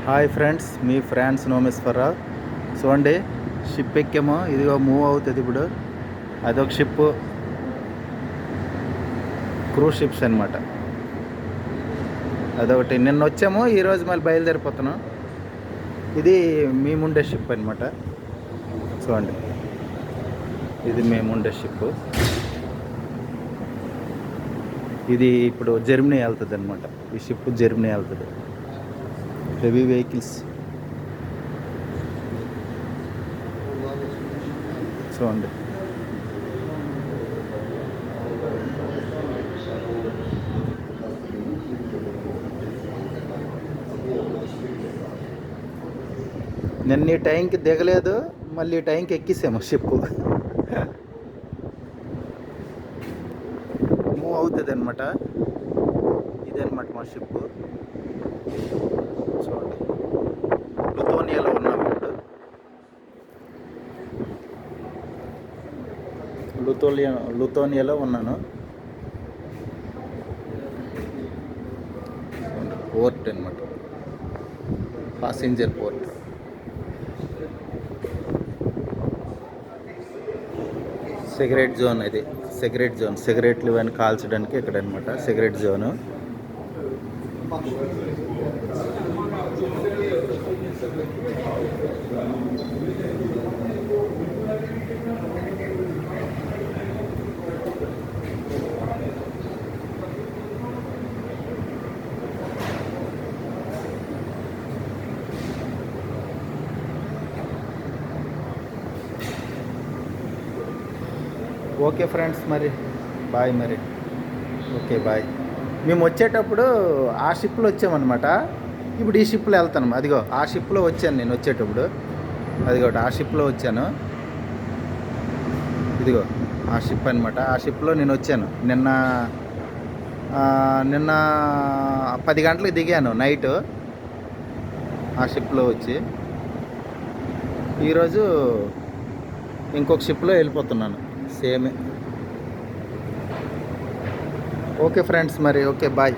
Hi friends, మీ France నోమేశ్వరరావు. చూడండి, ship ఎక్కాము. ఇదిగో మూవ్ అవుతుంది ఇప్పుడు. అదొక షిప్, క్రూజ్ షిప్స్ అనమాట. అదొకటి నిన్న వచ్చాము, ఈరోజు మళ్ళీ బయలుదేరిపోతున్నాం. ఇది మేముండే షిప్ అనమాట. చూడండి, ఇది మేముండే షిప్. ఇది ఇప్పుడు జర్మనీ వెళ్తుంది అనమాట. ఈ షిప్ జర్మనీ వెళ్తుంది. హెవీ వెహికల్స్ చూడండి. నిన్న ఈ టైంకి దిగలేదు, మళ్ళీ ఈ టైంకి ఎక్కిసాము షిప్. మూవ్ అవుతుంది అనమాట. ఇదనమాట మా షిప్. చూడండి, లుథోనియాలో ఉన్నాము ఇప్పుడు. లుథోనియాలో ఉన్నాను. పోర్ట్ అనమాట, పాసింజర్ పోర్ట్. Cigarette zone. ఇది సిగరెట్ జోన్. సిగరెట్లు ఇవన్నీ కాల్చడానికి ఇక్కడ అనమాట సిగరెట్ జోను. ఓకే ఫ్రెండ్స్, మరి బాయ్. మరి ఓకే బాయ్. మేము వచ్చేటప్పుడు ఆ షిప్లో వచ్చామన్నమాట. ఇప్పుడు ఈ షిప్లో వెళ్తాను. అదిగో ఆ షిప్లో వచ్చాను నేను వచ్చేటప్పుడు. అదిగో ఆ షిప్లో వచ్చాను. ఇదిగో ఆ షిప్ అనమాట. ఆ షిప్లో నేను వచ్చాను నిన్న 10 గంటలకు దిగాను నైట్ ఆ షిప్లో వచ్చి. ఈరోజు ఇంకొక షిప్లో వెళ్ళిపోతున్నాను. సేమే. ఓకే ఫ్రెండ్స్, మరి ఓకే బాయ్.